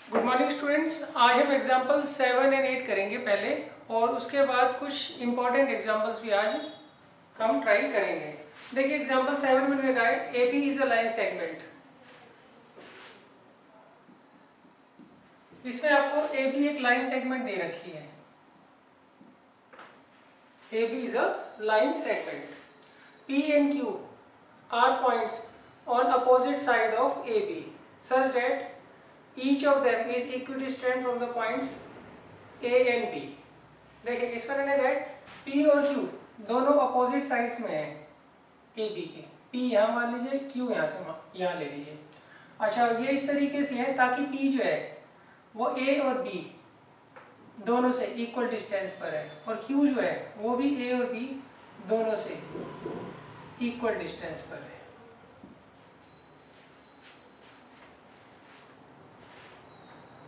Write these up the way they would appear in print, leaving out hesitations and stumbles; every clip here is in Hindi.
गुड मॉर्निंग स्टूडेंट्स, आज हम एग्जाम्पल 7 एंड 8 करेंगे पहले, और उसके बाद कुछ इंपॉर्टेंट एग्जाम्पल्स भी आज हम ट्राई करेंगे। देखिए एग्जाम्पल 7 में लिखा है A B is a line segment. इसमें आपको ए बी एक लाइन सेगमेंट दे रखी है। A B is a line segment. P and Q are points on opposite side of AB such that each of them is equidistant from the points A and B। देखिए इसमें कहने गए P और Q दोनों अपोजिट साइड्स में है AB के। P यहाँ मान लीजिए, Q यहाँ से यहाँ ले लीजिए। अच्छा, ये इस तरीके से है ताकि P जो है वो A और B दोनों से इक्वल डिस्टेंस पर है, और Q जो है वो भी A और B दोनों से इक्वल डिस्टेंस पर है।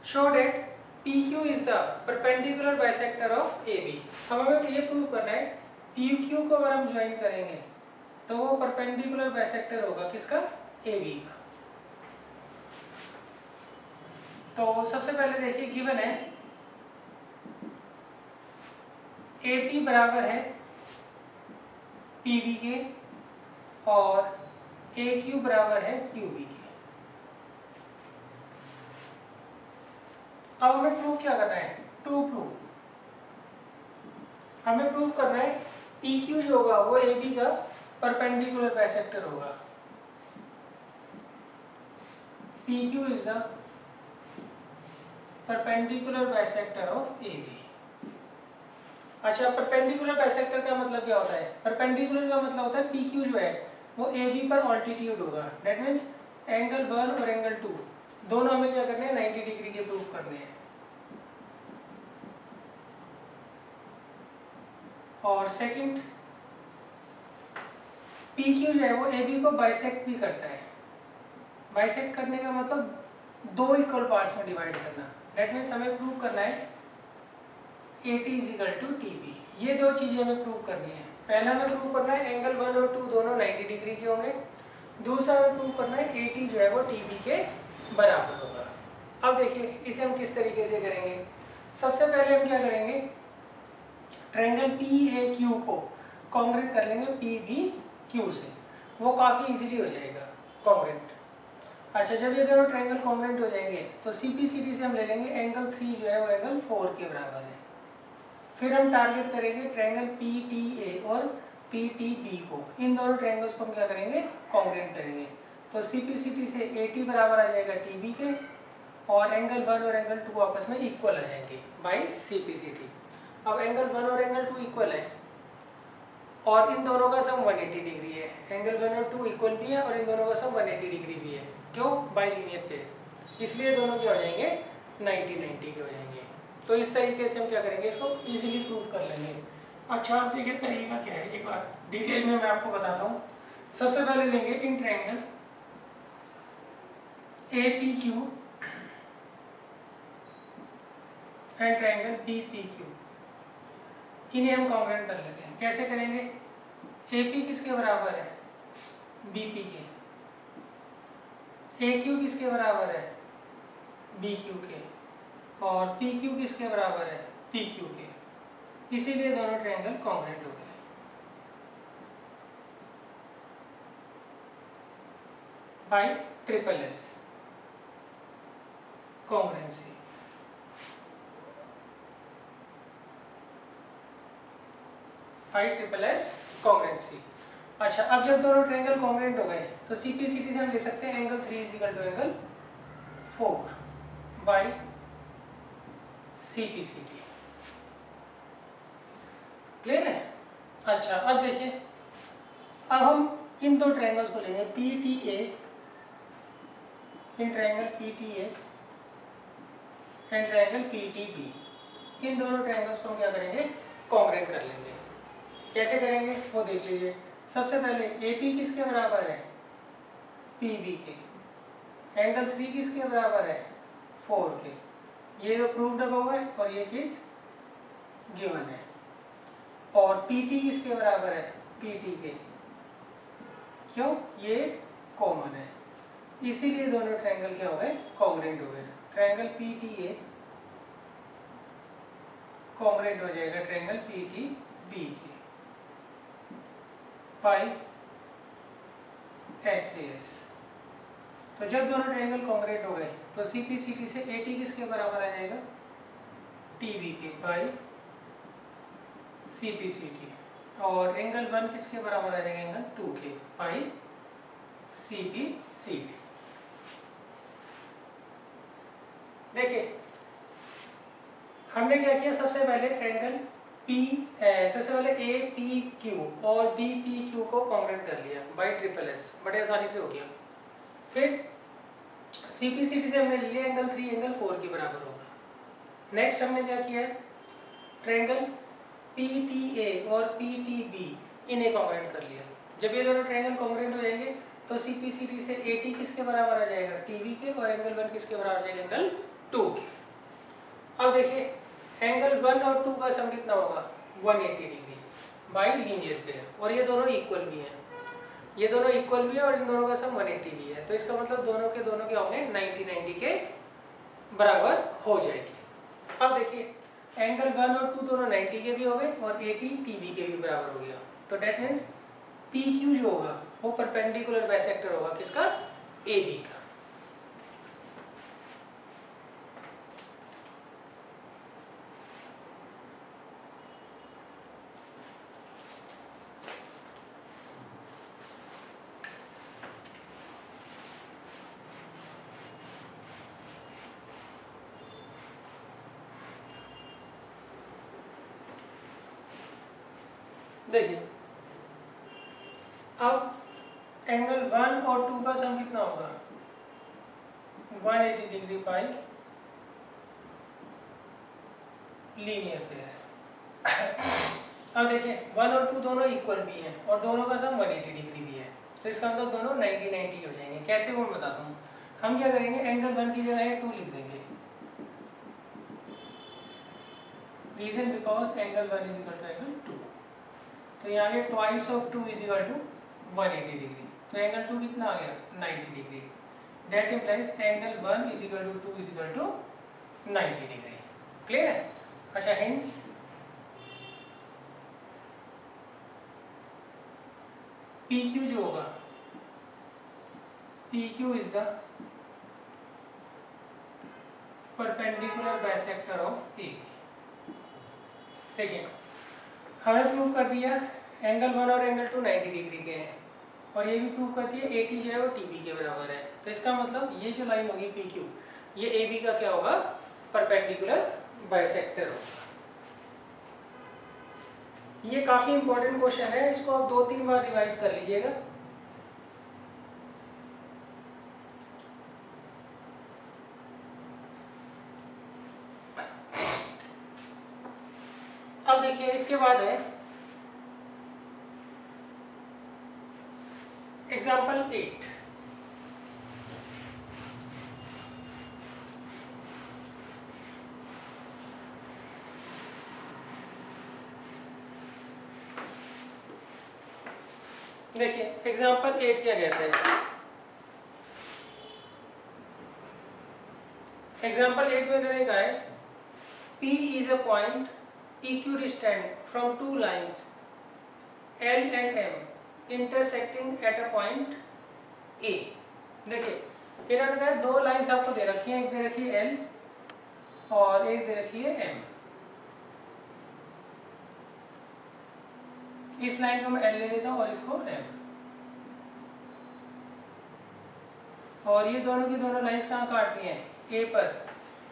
Show that PQ is the perpendicular bisector of AB। अब हमें ये प्रूव करना है PQ को अगर हम ज्वाइन करेंगे तो वो परपेंडिकुलर बाइसेक्टर होगा किसका? AB का। तो सबसे पहले देखिए गिवन है AP बराबर है PB के और AQ बराबर है QB के। अब हमें प्रूव क्या करना है? टू प्रूव हमें प्रूव करना है PQ जो होगा वो AB का परपेंडिकुलर बाइसेक्टर होगा। PQ is the perpendicular bisector of AB। अच्छा, परपेंडिकुलर बाइसेक्टर का मतलब क्या होता है? परपेंडिकुलर का मतलब होता है PQ जो है वो AB पर ऑल्टीट्यूड होगा। दैट मीन्स एंगल 1 और एंगल 2 दोनों हमें क्या करने हैं? 90 डिग्री के प्रूव करने हैं। और सेकंड, PQ जो है वो AB को बाइसेक्ट भी करता है। बाइसेक्ट करने का मतलब दो इक्वल पार्ट्स में डिवाइड करना। दैट मीन्स हमें प्रूव करना है AT is equal to TB। ये दो चीजें हमें प्रूव करनी है। पहला हमें प्रूव करना है एंगल 1 और 2 दोनों 90 डिग्री के होंगे। दूसरा हमें प्रूव करना है AT जो है वो TB के बराबर होगा। अब देखिए इसे हम किस तरीके से करेंगे। सबसे पहले हम क्या करेंगे, ट्रायंगल PAQ को कॉन्ग्रेंट कर लेंगे PBQ से। वो काफ़ी इजीली हो जाएगा कॉन्ग्रेंट। अच्छा, जब ये दोनों ट्रायंगल कॉन्ग्रेंट हो जाएंगे तो CPCT से हम ले लेंगे एंगल 3 जो है वो एंगल 4 के बराबर है। फिर हम टारगेट करेंगे ट्रायंगल PTA और PTB को। इन दोनों ट्रायंगल्स को हम क्या करेंगे? कॉन्ग्रेंट करेंगे। तो CPCT से AT बराबर आ जाएगा TB के, और एंगल 1 और एंगल 2 आपस में इक्वल आ जाएंगे बाई CPCT। अब एंगल 1 और एंगल 2 इक्वल है और इन दोनों का सम 180 डिग्री है। एंगल 1 और 2 इक्वल भी है और इन दोनों का सम 180 डिग्री भी है। क्यों? बाइलिनियर पे, इसलिए दोनों क्या हो जाएंगे? 90-90 के हो जाएंगे। तो इस तरीके से हम क्या करेंगे? इसको इजीली प्रूव कर लेंगे। अच्छा, आप देखिए तरीका क्या है, एक बार डिटेल में मैं आपको बताता हूँ। सबसे पहले लेंगे in triangle APQ and triangle BPQ, इन्हें हम कॉन्ग्रेंट कर लेते हैं। कैसे करेंगे? AP किसके बराबर है? BP के। AQ किसके बराबर है? BQ के। और PQ किसके बराबर है? PQ के। इसीलिए दोनों ट्रायंगल कॉन्ग्रेंट हो गए। Bye triple S कॉन्ग्रेंसी। Triple S कॉन्ग्रेंसी। अच्छा, अब जब दोनों ट्रायंगल कॉन्ग्रेंट हो गए तो CPCT से हम ले सकते हैं angle 3 is equal to angle 4 by CPCT। Clear है? अच्छा, अब देखिए, अब हम इन दो ट्रायंगल्स को लेंगे PTA, in triangle PTA and triangle PTB। इन दोनों ट्रायंगल्स को हम क्या करेंगे? कॉन्ग्रेंट कर लेंगे। कैसे करेंगे वो देख लीजिए। सबसे पहले AP किसके बराबर है? PB के। एंगल 3 किसके बराबर है? 4 के। ये तो प्रूव्ड हुआ है और ये चीज गिवन है। और PT किसके बराबर है? PT के। क्यों? ये कॉमन है, इसीलिए दोनों ट्रायंगल क्या हो गए? कॉन्ग्रेंट हो गए। Triangle P T A congruent हो जाएगा ट्रायंगल पी टी बी के पाई एस से एस। तो जब दोनों ट्रायंगल कॉन्ग्रुएंट हो गए तो सी पी सी टी से ए टी किसके बराबर आ जाएगा, टी बी के पाई सी पी सी टी, और एंगल 1 किसके बराबर आ जाएगा, एंगल 2 के पाई सी पी सी टी। देखिए हमने क्या किया, सबसे पहले ट्रायंगल सबसे पहले ए पी क्यू और बी पी क्यू को कॉन्ग्रुएंट कर लिया बाई ट्रिपल एस, बड़े आसानी से हो गया। फिर सी पी सी टी से हमने लिया एंगल 3 एंगल 4 के बराबर होगा। नेक्स्ट हमने क्या किया, ट्रायंगल पी टी ए और पी टी बी इन्हें कॉन्ग्रुएंट कर लिया। जब ये दोनों ट्रायंगल कॉन्ग्रुएंट हो जाएंगे तो सी पी सी टी से ए टी किसके बराबर आ जाएगा, टी बी के, और एंगल 1 किसके बराबर आ जाएगा, एंगल 2 के। अब देखिए एंगल 1 और 2 का सम कितना होगा, 180 डिग्री बाई लीनियर पेयर, और ये दोनों इक्वल भी हैं, ये दोनों इक्वल भी है और इन दोनों का सम 180 भी है। तो इसका मतलब दोनों के होंगे 90 के बराबर हो जाएगी। अब देखिए एंगल 1 और 2 दोनों 90 के भी हो गए और 80 टीबी के भी बराबर हो गया। तो डेट मीन्स पी क्यू जो होगा वो परपेंडिकुलर बाइसेक्टर होगा किसका, ए बी का। देखिए अब एंगल 1 और 2 का सम कितना होगा, 180 डिग्री पाई लीनियर पेयर। अब देखिए 1 और 2 दोनों इक्वल भी हैं और दोनों का सम 180 डिग्री भी है, तो इसका मतलब दोनों 90 हो जाएंगे। कैसे वो मैं बताता हूँ। हम क्या करेंगे, एंगल 1 की जगह 2 लिख देंगे, reason because angle 1 is equal to angle 2। तो यहाँ पे twice of 2 is equal to 180 degree, तो एंगल 2 कितना आ गया, 90 degree. That implies angle 1 is equal to 2 is equal to 90 degree. Clear है। अच्छा हेंस PQ जो होगा, PQ is the perpendicular bisector of A. देखिए हमें प्रूव कर दिया एंगल 1 और एंगल 2 90 डिग्री के हैं, और ये भी प्रूव कर दिया AT जो है वो TB के बराबर है। तो इसका मतलब ये जो लाइन होगी PQ, ये AB का क्या होगा, परपेंडिकुलर बाइसेक्टर होगा। ये काफी इंपॉर्टेंट क्वेश्चन है, इसको आप 2-3 बार रिवाइज कर लीजिएगा। अब देखिए इसके बाद है एग्जाम्पल 8। देखिए एग्जाम्पल 8 क्या कहता है, एग्जाम्पल 8 में मैंने कहा है P is a point equidistant from two lines L and M intersecting at a point A। देखिए इन्होंने कहा दो लाइंस आपको दे रखी हैं, एक दे रखी है L और एक दे रखी है M। इस लाइन को मैं L ले लेता हूँ और इसको M, और ये दोनों की दोनों लाइंस कहाँ काट रही हैं, A पर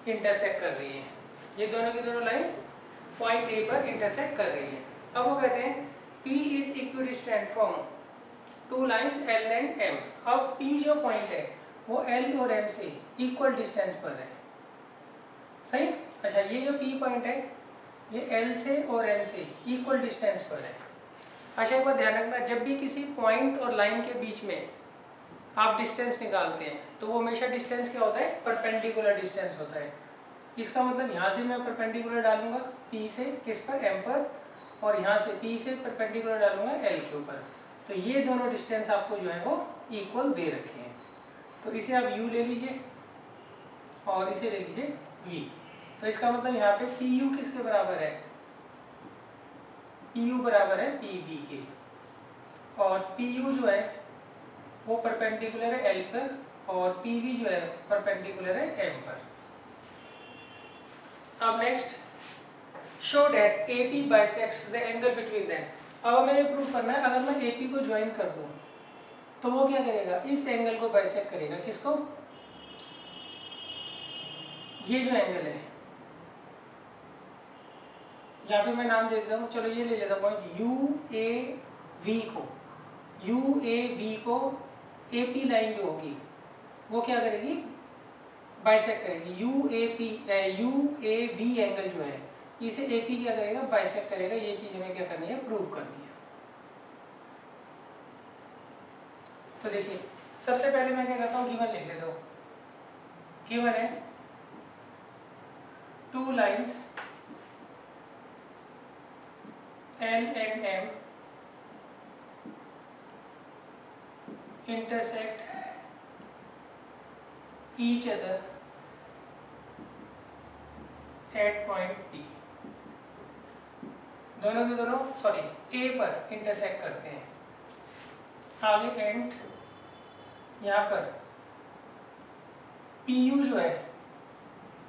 इंटरसेक्ट कर रही हैं। ये दोनों की दोनों लाइंस पॉइंट A पर इंटरसेक्ट कर रही हैं। अब वो कहते हैं P is equidistant from two lines L and M। अब P जो पॉइंट है वो L और M से इक्वल डिस्टेंस पर है, सही। अच्छा ये जो P पॉइंट है ये L से और M से इक्वल डिस्टेंस पर है। अच्छा एक बात ध्यान रखना, जब भी किसी पॉइंट और लाइन के बीच में आप डिस्टेंस निकालते हैं तो वो हमेशा डिस्टेंस क्या होता है, परपेंडिकुलर डिस्टेंस होता है। इसका मतलब यहाँ से मैं परपेंडिकुलर डालूंगा P से किस पर, M पर, और यहाँ से P से परपेंडिकुलर डालूंगा L के ऊपर। तो ये दोनों डिस्टेंस आपको जो है वो इक्वल दे रखे हैं। तो इसे आप U ले लीजिए और इसे ले लीजिए v। तो इसका मतलब यहाँ पे PU किसके बराबर है, PU बराबर है PB के, और PU जो है वो परपेंडिकुलर है L पर और PV जो है परपेंडिकुलर है M पर। अब next show that AP bisects the angle between them. अब हमें ये प्रूव करना है अगर मैं AP को ज्वाइन कर दूं तो वो क्या करेगा, इस एंगल को बाइसेक्ट करेगा। किसको, ये जो एंगल है, यहाँ पे मैं नाम दे देता हूँ, चलो ये ले लेता हूँ UAV को, UAV को AP लाइन जो होगी वो क्या करेगी, बाइसेक्ट करेगी। UAV एंगल जो है इसे AP क्या करेगा, बाइसेक्ट करेगा। ये चीज हमें क्या करनी है, प्रूव करनी है। तो देखिए सबसे पहले मैं क्या करता हूँ, गिवन लिख लेता हूँ। गिवन है two lines L and M intersect each other at point P। दोनों के दोनों A पर इंटरसेक्ट करते हैं। आगे एंड यहाँ पर PU जो है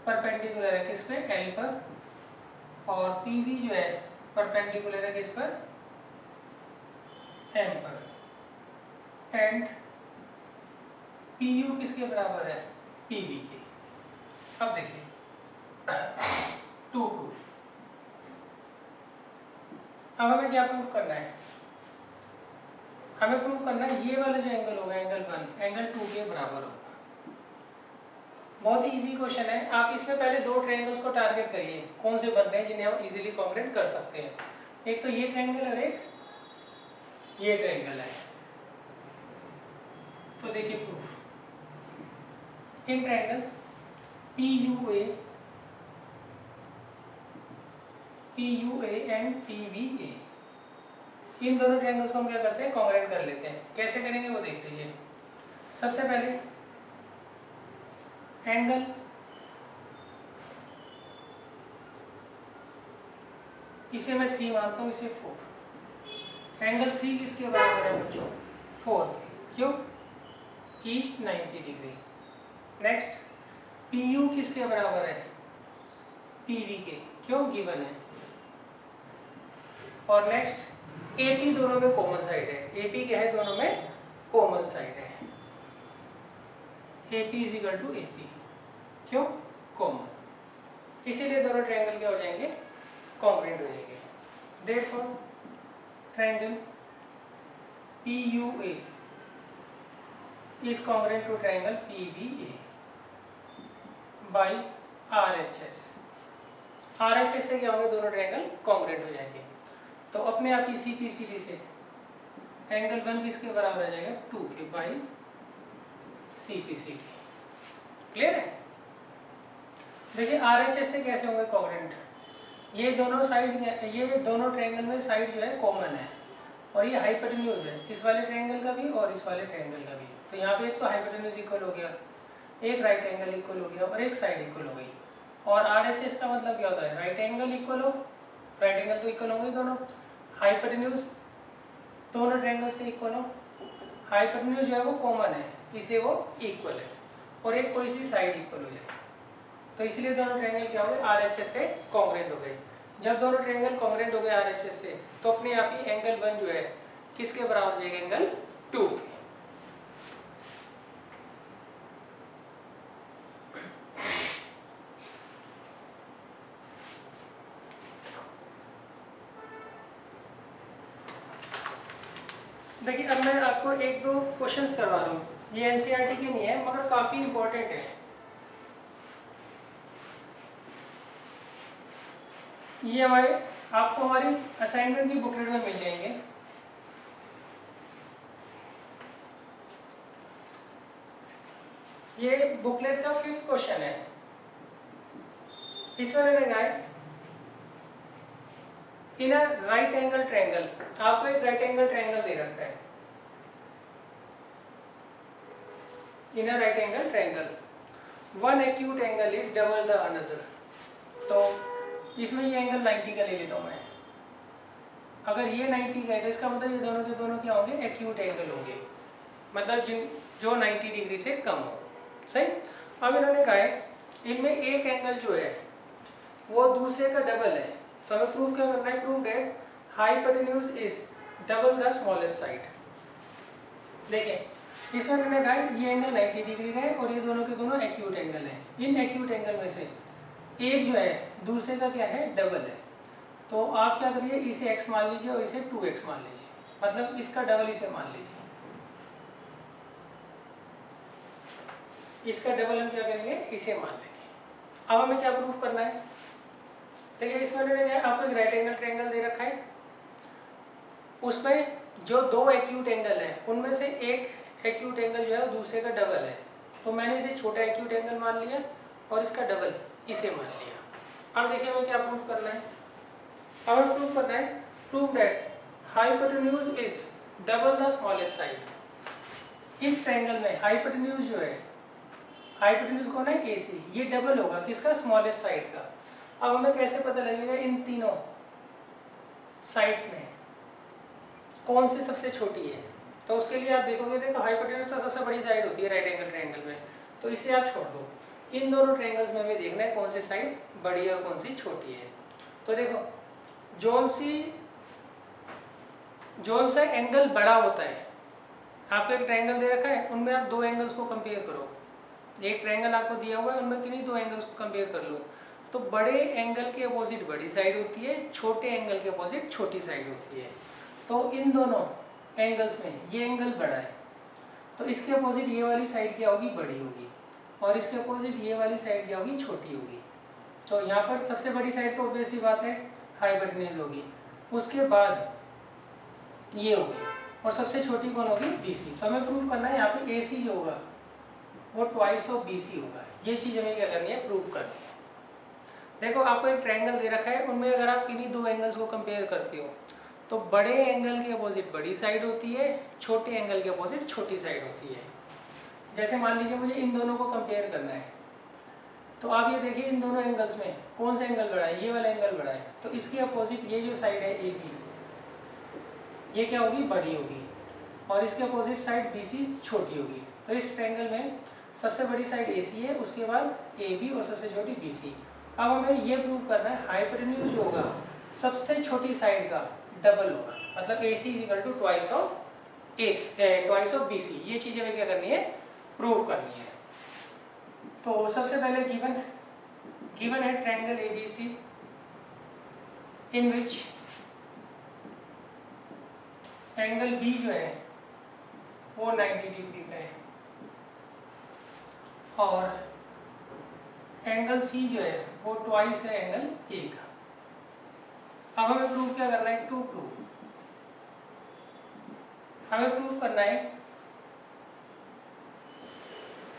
परपेंडिकुलर है किस पे, L पर, और PV जो है परपेंडिकुलर है किस पर, M पर। एंड PU किसके बराबर है, PV के। अब देखिए 2 2। अब हमें क्या प्रूव करना है, हमें प्रूव करना है ये वाला जो एंगल होगा, एंगल 1 एंगल 2 के बराबर होगा। बहुत ही इजी क्वेश्चन है। आप इसमें पहले दो ट्रायंगल्स को टारगेट करिए, कौन से बन रहे हैं जिन्हें हम इजीली कॉन्ग्रुएंट कर सकते हैं। एक तो ये ट्रायंगल और एक ये ट्रायंगल है। तो देखिए proof, in triangle PUA and PVA, इन दोनों ट्रायंगल्स को हम क्या करते हैं, कॉन्ग्रुएंट कर लेते हैं। कैसे करेंगे वो देख लीजिए। सबसे पहले एंगल इसे मैं 3 मानता हूँ, इसे 4। एंगल 3 किसके बराबर है बच्चों, 4 के। क्यों, ईस्ट 90 डिग्री। नेक्स्ट PU किसके बराबर है, PV के। क्यों, गिवन है। और नेक्स्ट AP दोनों में कॉमन साइड है। AP क्या है, दोनों में कॉमन साइड है। AP is equal to AP, क्यों, कॉमन। इसीलिए दोनों ट्रायंगल क्या हो जाएंगे, कॉन्ग्रुएंट हो जाएंगे। Therefore triangle PUA is congruent to triangle PVA by RHS। RHS से क्या होंगे, दोनों ट्रायंगल कॉन्ग्रुएंट हो जाएंगे। तो अपने आप ही CPCD से एंगल 1 किसके बराबर आ जाएगा, 2 के बाय CPCD। क्लियर है। देखिए RHS से कैसे होंगे कॉन्ग्रुएंट, ये दोनों साइड, ये दोनों ट्रायंगल में साइड जो है कॉमन है, और ये हाइपोटेन्यूज है, इस वाले ट्रायंगल का भी और इस वाले ट्रायंगल का भी। तो यहाँ पे एक तो हाइपोटेन्यूज इक्वल हो गया, एक राइट एंगल इक्वल हो गया, और एक साइड इक्वल हो गई। और RHS का मतलब क्या होता है, राइट एंगल इक्वल हो, राइट एंगल तो इक्वल होंगे दोनों, हाइपोटेन्यूज दोनों ट्रायंगल्स के इक्वल हो, हाइपोटेन्यूज जो है वो कॉमन है, इसे वो इक्वल है, और एक कोई सी साइड इक्वल हो जाए। तो इसलिए दोनों ट्रायंगल क्या हो गए, RHS से कॉन्ग्रुएंट हो गए। जब दोनों ट्रायंगल कॉन्ग्रुएंट हो गए RHS से, तो अपने आप ही एंगल 1 जो है किसके बराबर हो जाएगा, एंगल 2 के। देखिए अब मैं आपको एक दो क्वेश्चंस करवा रहा हूँ, ये NCERT के नहीं है मगर काफी इंपॉर्टेंट है। ये आपको हमारी असाइनमेंट की बुकलेट में मिल जाएंगे। ये बुकलेट का 5th क्वेश्चन है। इसमें मैंने कहा है in a right angle triangle, आपको एक राइट एंगल ट्रायंगल दे रखा है। In a right angle triangle, one acute angle is double the another. तो इसमें ये एंगल 90 का ले लेता हूँ मैं। अगर ये 90 का है तो इसका मतलब ये दोनों के दोनों क्या होंगे, एक्यूट एंगल होंगे, मतलब जो 90 डिग्री से कम हो। सही। अब इन्होंने कहा है इनमें एक एंगल जो है वो दूसरे का डबल है, तो हमें प्रूव क्या करना है, prove that hypotenuse is double the smallest side. देखिए इसमें मैंने कहा ये एंगल 90 डिग्री का है और ये दोनों के दोनों एक्यूट एंगल हैं। इन एक्यूट एंगल में से एक जो है दूसरे का क्या है, डबल है। तो आप क्या करिए, इसे x मान लीजिए और इसे 2x मान लीजिए, मतलब इसका डबल इसे मान लीजिए। इसका डबल हम क्या करेंगे, इसे मान लेंगे। अब हमें क्या प्रूफ करना है, देखिए इसमें मैंने आपको एक राइट एंगल ट्रायंगल दे रखा है, उसमें जो दो एक्यूट एंगल है उनमें से एक एक्यूट एंगल जो है वो दूसरे का डबल है, तो मैंने इसे छोटा एक्यूट एंगल मान लिया और इसका डबल इसे मान लिया। अब देखिए हमें क्या प्रूफ करना है, हमें प्रूफ करना है prove that hypotenuse is double the smallest side. इस ट्रायंगल में हाइपोटेन्यूज जो है, हाइपोटेन्यूज कौन है, AC, ये डबल होगा किसका, स्मॉलेस्ट साइड का। अब हमें कैसे पता लगेगा इन तीनों साइड्स में कौन सी सबसे छोटी है, तो उसके लिए आप देखोगे, देखो हाइपोटेन्यूज तो सबसे बड़ी साइड होती है राइट एंगल ट्रायंगल में, तो इसे आप छोड़ दो। इन दोनों ट्रायंगल्स में हमें देखना है कौन सी साइड बड़ी है और कौन सी छोटी है। तो देखो जोन सा एंगल बड़ा होता है, आपको एक ट्रायंगल दे रखा है, उनमें आप दो एंगल्स को कंपेयर करो, एक ट्रायंगल आपको दिया हुआ है उनमें किन्हीं दो एंगल्स को कंपेयर कर लो, तो बड़े एंगल के अपोजिट बड़ी साइड होती है, छोटे एंगल के अपोजिट छोटी साइड होती है। तो इन दोनों एंगल्स में ये एंगल बड़ा है, तो इसके अपोजिट ये वाली साइड क्या होगी, बड़ी होगी, और इसके अपोजिट ये वाली साइड क्या होगी, छोटी होगी। तो यहाँ पर सबसे बड़ी साइड तो ऑब्वियस सी बात है हाइपोटेन्यूज होगी, उसके बाद ये होगी, और सबसे छोटी कौन होगी, BC। तो हमें प्रूव करना है यहाँ पे AC जो होगा वो ट्वाइस ऑफ BC होगा। ये चीज़ हमें क्या करनी है, प्रूव करनी है। देखो आपको एक ट्रायंगल दे रखा है, उनमें अगर आप किन्हीं दो एंगल्स को कंपेयर करते हो तो बड़े एंगल के अपोजिट बड़ी साइड होती है, छोटे एंगल के अपोजिट छोटी साइड होती है। जैसे मान लीजिए मुझे इन दोनों को कंपेयर करना है, तो आप ये देखिए इन दोनों एंगल्स में कौन सा एंगल बड़ा है, ये वाला एंगल बड़ा है, तो इसके अपोजिट ये जो साइड है AB, ये क्या होगी, बड़ी होगी, और इसके अपोजिट साइड BC छोटी होगी। तो इस ट्रायंगल में सबसे बड़ी साइड AC है, उसके बाद AB और सबसे छोटी BC। अब हमें ये प्रूव करना है हाइपोटेन्यूज जो होगा सबसे छोटी साइड का डबल होगा, मतलब AC equal to twice of BC। ये चीज़ हमें क्या करनी है, प्रूव करनी है। तो सबसे पहले गिवन है triangle ABC in which angle B जो है वो 90 डिग्री का है और एंगल C जो है वो ट्वाइस है एंगल A का। अब हमें प्रूव क्या करना है, हमें प्रूव करना है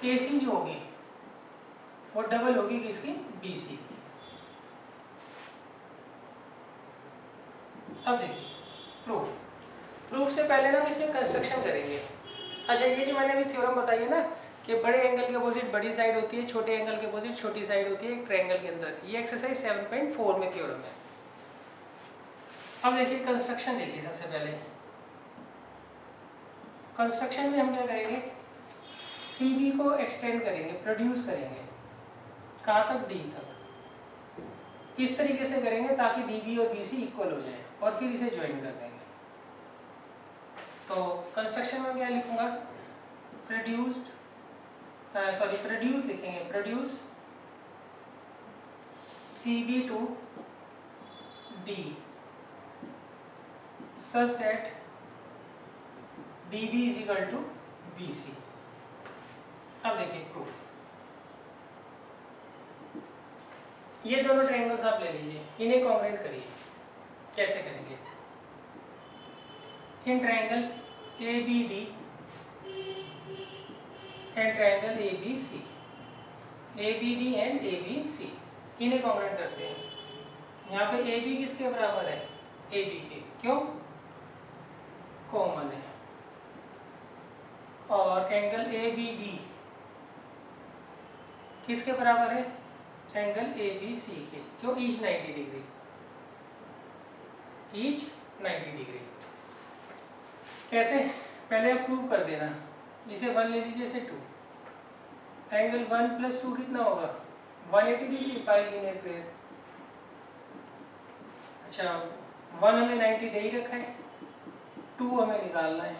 AC जो होगी वो डबल होगी किसकी, BC की। अब देखिए प्रूफ से पहले ना हम इसमें कंस्ट्रक्शन करेंगे। अच्छा ये जो मैंने अभी थ्योरम बताई है ना कि बड़े एंगल के अपोजिट बड़ी साइड होती है, छोटे एंगल के अपोजिट छोटी साइड होती है एक ट्रायंगल के अंदर, ये एक्सरसाइज 7.4 में थ्योरम है। अब देखिए कंस्ट्रक्शन देखिए, सबसे पहले कंस्ट्रक्शन में हम क्या करेंगे, CB को एक्सटेंड करेंगे, प्रोड्यूस करेंगे, कहाँ तक, D तक। इस तरीके से करेंगे ताकि DB और BC इक्वल हो जाए, और फिर इसे ज्वाइन कर देंगे। तो कंस्ट्रक्शन में क्या लिखूंगा, प्रोड्यूस लिखेंगे, produce CB to D such that DB is equal to BC। अब देखिए प्रूफ, ये दोनों ट्रायंगल्स आप ले लीजिए, इन्हें कॉन्ग्रुएंट करिए। कैसे करेंगे, in triangle ABD and triangle ABC, ABD and ABC, इन्हें कॉन्ग्रुएंट करते हैं। यहाँ पे AB किसके बराबर है, AB के, क्यों, कॉमन है, और एंगल ABD किसके बराबर है? एंगल ए बी सी के। क्यों? Each 90 degree, each 90 degree. कैसे? पहले आप प्रूव कर देना। इसे 1 ले लीजिए, इसे 2। एंगल 1 + 2 कितना होगा? 180 डिग्री पाई लीनियर पेयर। अच्छा, 1 हमें 90 दे ही रखा है, 2 हमें निकालना है,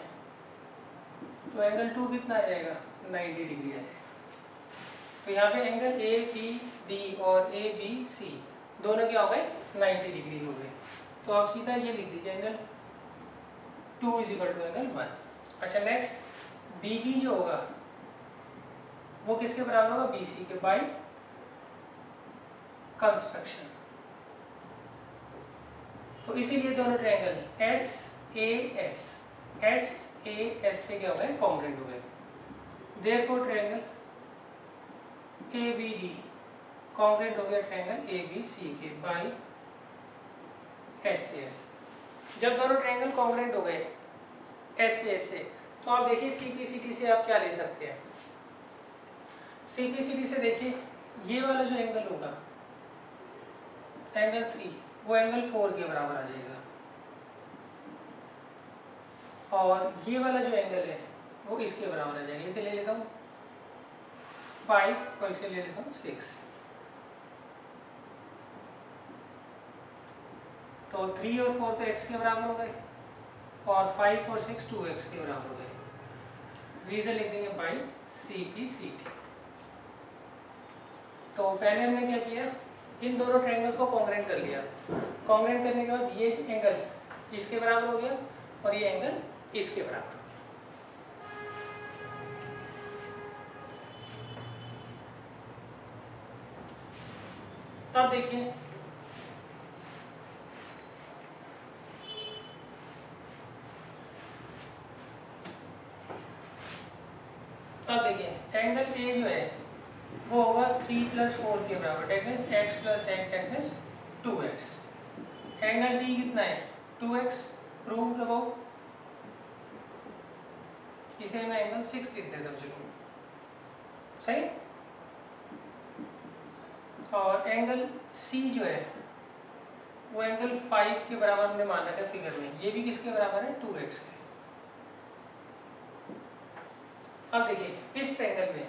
तो एंगल 2 कितना आ जाएगा? 90 डिग्री आ जाएगा। तो यहाँ पे एंगल ए बी डी और ए बी सी दोनों क्या हो गए? 90 डिग्री हो गए। तो आप सीधा ये लिख दीजिए, एंगल 2 = एंगल 1। अच्छा, नेक्स्ट डी बी जो होगा वो किसके बराबर होगा? बी सी के, बाई कंस्ट्रक्शन। तो इसीलिए दोनों ट्रायंगल एस ए एस से क्या हो गए? कॉन्ग्रुएंट हो गए। Therefore triangle A B D congruent हो गया ट्रायंगल ए बी सी के बाई एस से एस। जब दोनों ट्रायंगल कॉन्ग्रुएंट हो गए एस से, तो आप देखिए सीपीसीटी से आप क्या ले सकते हैं? सीपीसीटी से देखिए, ये वाला जो एंगल होगा एंगल 3, वो एंगल 4 के बराबर आ जाएगा, और ये वाला जो एंगल है वो इसके बराबर आ जाएगा। इसे ले लेता हूँ 5 और इसे ले लेता हूँ 6। तो 3 और 4 तो x के बराबर हो गए, और 5 और 6 2x के बराबर हो गए। रीजन लिख देंगे बाई CPCT। तो पहले हमने क्या किया? इन दोनों ट्रायंगल्स को कॉन्ग्रुएंट कर लिया। कॉन्ग्रुएंट करने के बाद ये एंगल इसके बराबर हो गया और ये एंगल इसके बराबर हो गया। अब देखिए, एंगल ए जो है वो होगा 3 + 4 के बराबर, that means x + x that means 2x। Angle D कितना है? 2x। प्रूव लगाओ। इसे मैं एंगल 6 लिख देता हूँ, चलो सही। और एंगल सी जो है वो एंगल 5 के बराबर हमने माना था फिगर में, ये भी किसके बराबर है? 2x के। अब देखिए इस ट्रायंगल में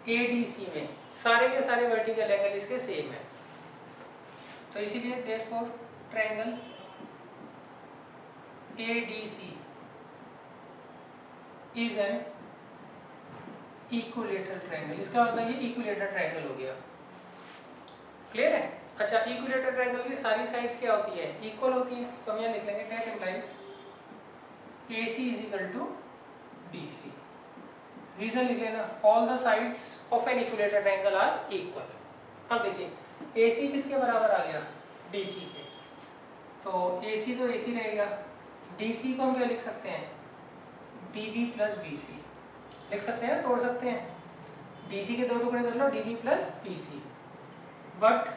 ADC में सारे के सारे वर्टिकल एंगल इसके सेम है, तो इसीलिए therefore triangle ADC is an equilateral triangle. इसका मतलब ये इक्विलेटरल ट्रायंगल हो गया। क्लियर है? अच्छा, इक्विलेटरल ट्रायंगल की सारी साइड्स क्या होती है? इक्वल होती है। तो हम यहाँ लिख लेंगे that implies AC = BC। Reason लिख लेना, all the sides of an equilateral triangle are equal. अब देखिए AC किसके बराबर आ गया? DC के। तो AC तो AC रहेगा, DC को हम क्या लिख सकते हैं? DB + BC लिख सकते हैं, तोड़ सकते हैं। DC के 2 टुकड़े कर लो, DB + BC। बट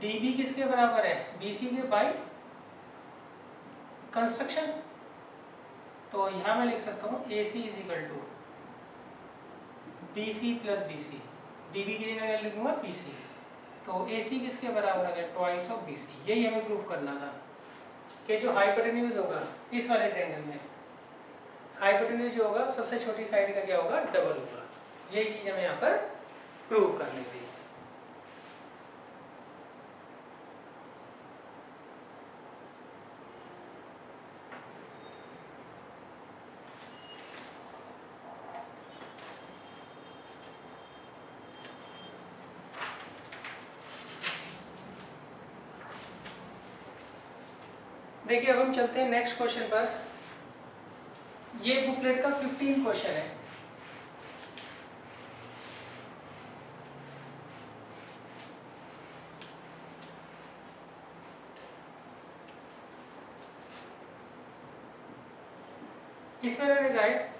DB किसके बराबर है? BC के बाई कंस्ट्रक्शन। तो यहाँ मैं लिख सकता हूँ AC = BC + BC। DB की जगह लिखूंगा BC। तो AC किसके बराबर आ गया? Twice of BC। यही हमें प्रूव करना था कि जो हाइपोटेन्यूज होगा इस वाले ट्रायंगल में, हाइपोटेन्यूज जो होगा सबसे छोटी साइड का क्या होगा? डबल होगा। यही चीज हमें यहाँ पर प्रूव करनी थी। देखिए अब हम चलते हैं नेक्स्ट क्वेश्चन पर। ये बुकलेट का 15 क्वेश्चन है। इसमें मैंने कहा है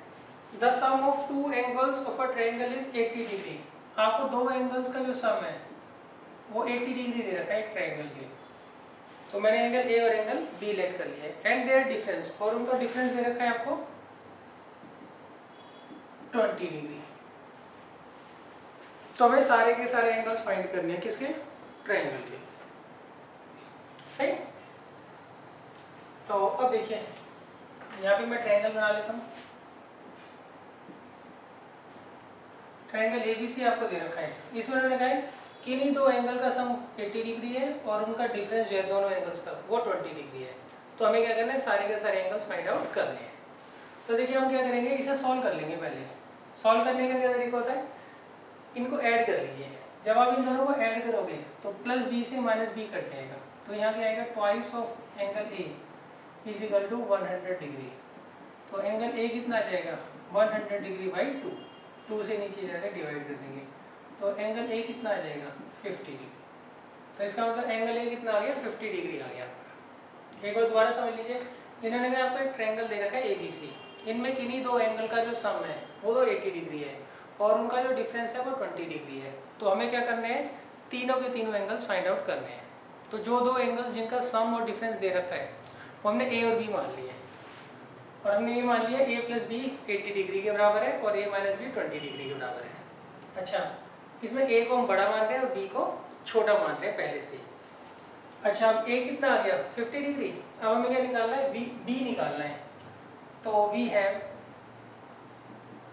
the sum of 2 angles of a triangle is 80 degree. आपको 2 एंगल्स का जो सम है वो 80 डिग्री दे रखा है एक ट्रायंगल के। तो मैंने एंगल ए और एंगल बी लेट कर लिया है एंड देयर डिफरेंस, और उनका डिफरेंस दे रखा है आपको 20 डिग्री। तो हमें सारे के सारे एंगल्स फाइंड करने हैं किसके, ट्रायंगल के। सही। तो अब देखिए यहाँ पे मैं ट्रायंगल बना लेता हूँ। ट्रायंगल एबीसी आपको दे रखा है, इसमें उन्होंने कहा है कि इन्हीं दो एंगल का सम 80 डिग्री है और उनका डिफरेंस जो है दोनों एंगल्स का वो 20 डिग्री है। तो हमें क्या करना है, सारे के सारे एंगल्स फाइंड आउट करने हैं। तो देखिए हम क्या करेंगे, इसे सॉल्व कर लेंगे। पहले सॉल्व करने का क्या तरीका होता है, इनको ऐड कर लीजिए। जब आप इन दोनों को ऐड करोगे तो प्लस बी से माइनस बी कट जाएगा, तो यहाँ क्या आएगा, twice of angle A is equal to 100 degree. तो एंगल ए कितना आ जाएगा, 100 डिग्री बाई 2 से नीचे जाकर डिवाइड कर देंगे, तो एंगल ए कितना आ जाएगा, 50 डिग्री। तो इसका मतलब एंगल ए कितना आ गया, 50 डिग्री आ गया। एक बार दोबारा समझ लीजिए, इन्होंने आपको एक ट्रायंगल दे रखा है एबीसी, इनमें किन्हीं दो एंगल का जो सम है वो तो 80 डिग्री है और उनका जो डिफरेंस है वो 20 डिग्री है। तो हमें क्या करने हैं, तीनों के तीनों एंगल्स फाइंड आउट करने हैं। तो जो दो एंगल्स जिनका सम और डिफरेंस दे रखा है वो हमने ए और बी मान लिए, और हमने ये मान लिया ए प्लस बी 80 डिग्री के बराबर है और ए माइनस बी 20 डिग्री के बराबर है। अच्छा, इसमें ए को हम बड़ा मान रहे हैं और बी को छोटा मान रहे हैं पहले से। अच्छा, अब ए कितना आ गया, 50 डिग्री। अब हमें क्या निकालना है, बी निकालना है। तो वी हैव,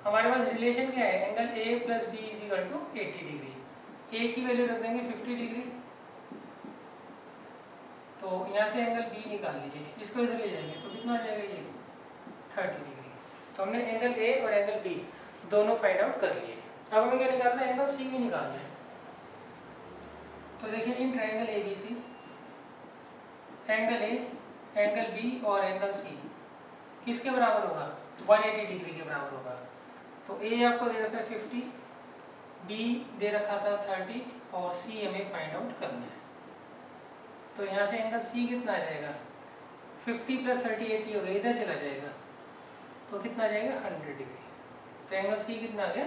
हमारे पास रिलेशन क्या है, angle A plus B is equal to 80 degree. A की वैल्यू रख देंगे 50 डिग्री, तो यहाँ से एंगल बी निकाल लीजिए, इसको इधर ले जाएंगे तो कितना आ जाएगा, ये 30 डिग्री। तो हमने एंगल ए और एंगल बी दोनों फाइंड आउट कर लिए। अब हमें क्या निकालना है, एंगल सी भी निकालना है। तो देखिए in triangle ABC angle A, angle B और एंगल सी किसके बराबर होगा, 180 डिग्री के बराबर होगा। तो ए आपको दे रखा है 50, बी दे रखा था 30 और सी हमें फाइंड आउट करना है। तो यहाँ से एंगल सी कितना आ जाएगा, 50 प्लस 30 80 हो गया, इधर चला जाएगा तो कितना आ जाएगा, 100 डिग्री। तो एंगल सी कितना आ गया,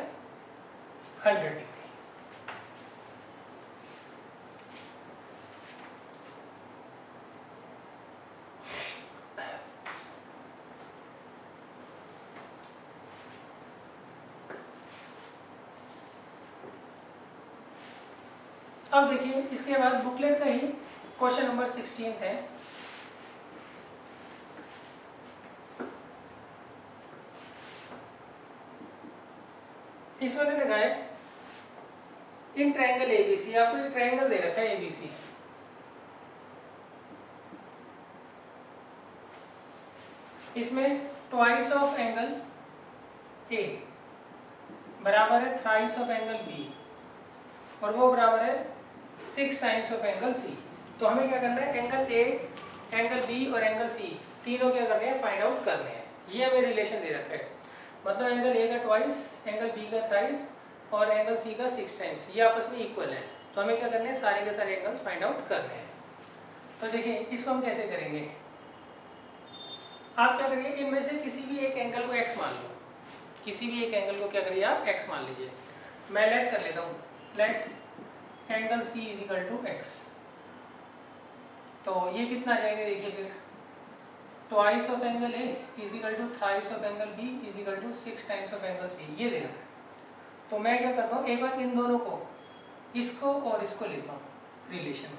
100 डिग्री। अब देखिए इसके बाद बुकलेट का ही क्वेश्चन नंबर 16 है। इसमें लिखा है इन ट्रायंगल एबीसी, आपको एक ट्रायंगल दे रखा है एबीसी, इसमें ट्वाइस ऑफ एंगल ए बराबर है थ्राइस ऑफ एंगल बी और वो बराबर है 6 टाइम्स ऑफ एंगल सी। तो हमें क्या करना है, एंगल ए, एंगल बी और एंगल सी तीनों क्या करने हैं, फाइंड आउट करने हैं। ये हमें रिलेशन दे रखा है, मतलब एंगल ए का ट्वाइस, एंगल बी का थ्राइस और एंगल सी का 6 टाइम्स, ये आपस में इक्वल है। तो हमें क्या करना है, सारे के सारे एंगल्स फाइंड आउट करने हैं। तो देखिए इसको हम कैसे करेंगे, आप क्या करिए, इनमें से किसी भी एक एंगल को एक्स मान लो, किसी भी एक एंगल को क्या करिए आप एक्स मान लीजिए। मैं लेट कर लेता हूँ, let angle C is equal to X. तो ये कितना आ जाएगा, देखिए फिर twice of angle A is equal to thrice of angle B is equal to 6 times of angle C, ये दे रखा है। तो मैं क्या करता हूँ, एक बार इन दोनों को, इसको और इसको लेता हूँ रिलेशन,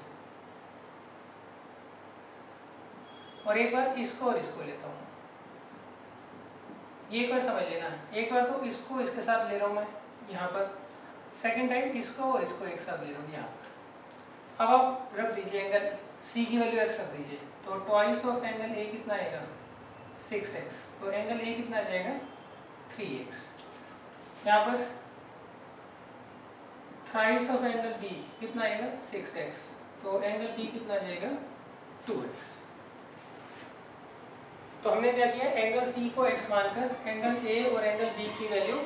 और एक बार इसको और इसको लेता हूँ। ये एक बार समझ लेना, एक बार तो इसको इसके साथ ले रहा हूँ मैं यहाँ पर, सेकेंड टाइम इसको और इसको एक साथ ले रहा हूँ यहाँ पर। अब आप रख दीजिए एंगल सी की वैल्यू एक्स रख दीजिए, तो ट्वाइस ऑफ एंगल ए कितना आएगा, 6x। तो एंगल ए कितना आ जाएगा, 3x। यहाँ पर थ्राइस ऑफ एंगल बी कितना आएगा, 6x। तो एंगल बी कितना आ जाएगा, 2x। तो हमने क्या किया, एंगल सी को x मानकर एंगल ए और एंगल बी की value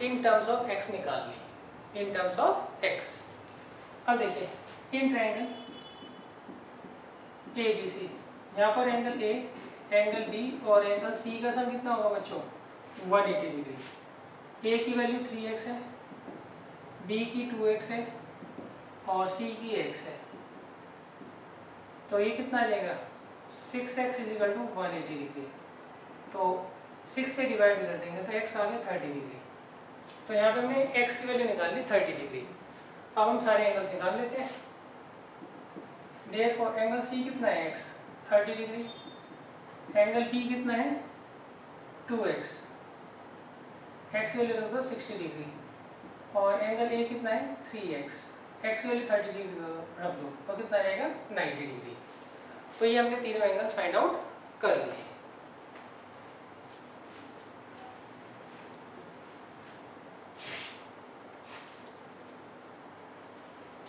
in terms of x निकाल ली, इन टर्म्स ऑफ x। अब देखिए in triangle A B C, यहाँ पर एंगल ए, एंगल बी और एंगल सी का सम कितना होगा बच्चों, 180 डिग्री। ए की वैल्यू 3x है, बी की 2x है और सी की x है। तो ये कितना आ जाएगा, 6x is equal to 180 degree. तो 6 से डिवाइड कर देंगे तो x आ गया 30 डिग्री। तो यहाँ पे हमने x की वैल्यू निकाल ली 30 डिग्री। अब हम सारे एंगल्स निकाल लेते हैं। देयरफॉर एंगल C कितना है x 30 डिग्री, एंगल B कितना है 2x, x वैल्यू रख दो 60 डिग्री, और एंगल A कितना है 3x, x वैल्यू 30 डिग्री रख दो तो कितना रहेगा 90 डिग्री। तो ये हमने तीनों एंगल्स फाइंड आउट कर लिए।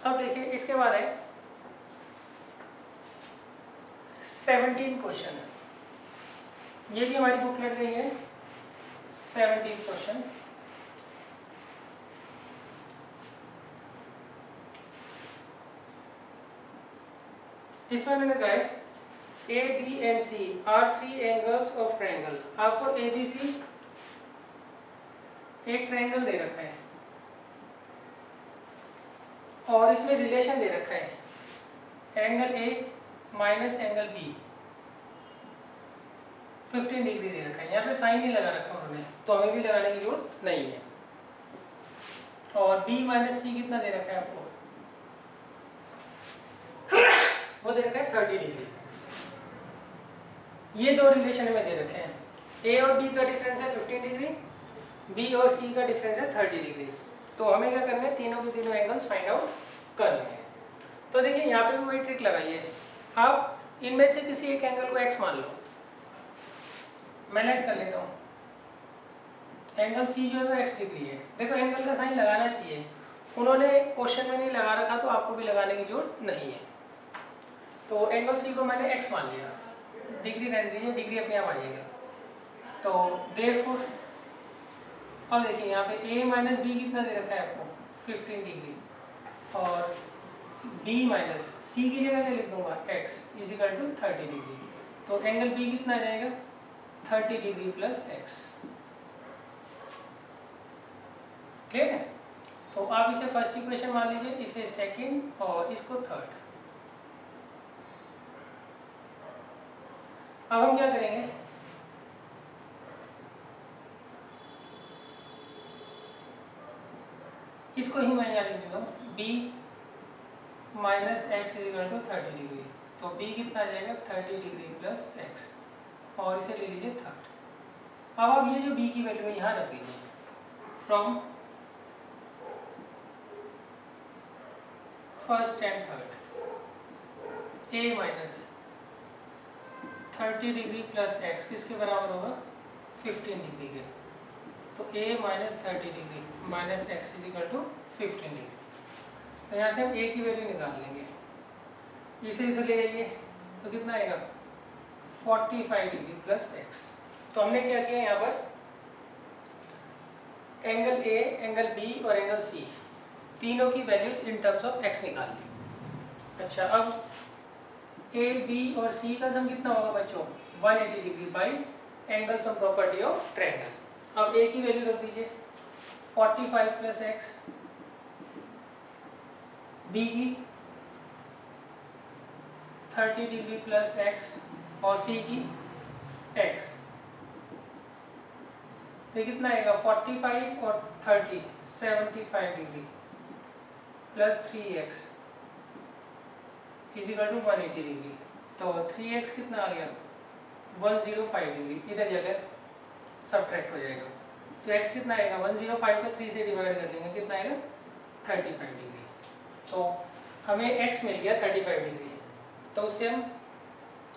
अब देखिए इसके बाद है 17 क्वेश्चन, ये भी हमारी बुक लग रही है 17 क्वेश्चन। इसमें मैंने कहा है A B and C are three angles of triangle. आपको ए बी सी एक ट्रायंगल दे रखा है और इसमें रिलेशन दे रखा है angle A minus angle B 15 degree दे रखा है। यहाँ पे साइन नहीं लगा रखा उन्होंने, तो हमें भी लगाने की जरूरत नहीं है। और b माइनस सी कितना दे रखा है आपको, वो दे रखा है 30 डिग्री। ये दो रिलेशन में दे रखे हैं, a और b का डिफरेंस है 15 डिग्री, b और c का डिफरेंस है 30 डिग्री। तो हमें क्या करना है, तीनों के तीनों एंगल्स फाइंड आउट करने हैं। तो देखिए यहाँ पे भी वही ट्रिक लगाइए, आप इनमें से किसी एक एंगल को x मान लो। मैं लेट कर लेता हूँ, एंगल C जो है वो x डिग्री है। देखो एंगल का साइन लगाना चाहिए, उन्होंने क्वेश्चन में नहीं लगा रखा तो आपको भी लगाने की जरूरत नहीं है। तो एंगल C को मैंने x मान लिया, डिग्री रहने दीजिए, डिग्री अपने आप आ जाएगा। तो देयरफॉर अब देखिए यहाँ पे a माइनस बी कितना दे रखा है आपको 15 डिग्री, और b माइनस c की जगह क्या लिख दूंगा x is equal to 30 degree. तो एंगल b कितना आ जाएगा 30 डिग्री प्लस x। क्लियर है? तो आप इसे फर्स्ट इक्वेशन मान लीजिए, इसे सेकंड और इसको थर्ड। अब हम क्या करेंगे, इसको ही मैं यहाँ लिख देता हूँ b minus X is equal to 30 degree. तो b कितना आ जाएगा 30 डिग्री प्लस x, और इसे ले लीजिए थर्ड। अब आप ये जो b की वैल्यू है यहाँ रख दीजिए, from first and third a minus 30 degree plus x किसके बराबर होगा 15 डिग्री के। तो a minus 30 degree minus X is equal to 15 degree. तो यहाँ से हम a की वैल्यू निकाल लेंगे, इसे इधर ले जाइए तो कितना आएगा 45 डिग्री प्लस x। तो हमने क्या किया यहाँ पर, एंगल a, एंगल b और एंगल c तीनों की values in terms of x निकाल ली। अच्छा, अब a, b और c का सम कितना होगा बच्चों 180 degree by angle sum property of triangle. अब a की वैल्यू रख दीजिए 45 प्लस x, b की 30 डिग्री प्लस x और c की x। तो कितना आएगा 45 और 30 75 degree plus 3x is equal to 180 degree. तो 3x कितना आ गया 105 डिग्री, इधर जगह सब्ट्रैक्ट हो जाएगा। तो x कितना आएगा 105 को 3 से डिवाइड कर देंगे, कितना आएगा 35 डिग्री। तो हमें x मिल गया 35 डिग्री। तो उससे हम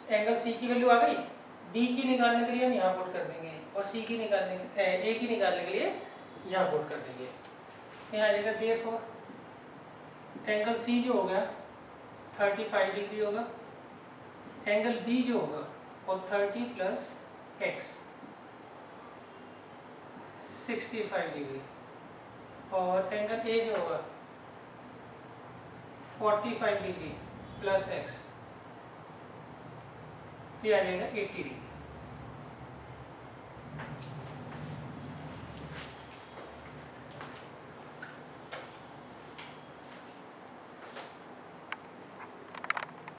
एंगल C की वैल्यू आ गई, B की निकालने के लिए हम यहाँ पुट कर देंगे, और C की निकालने A की निकालने के लिए यहाँ पुट कर देंगे। यहाँ आ जाएगा देयरफॉर एंगल C जो होगा 35 डिग्री होगा, एंगल B जो होगा वो 30 प्लस x 65 डिग्री, और एंगल A जो होगा 45 डिग्री प्लस x, ये आ जाएगा 80 डिग्री।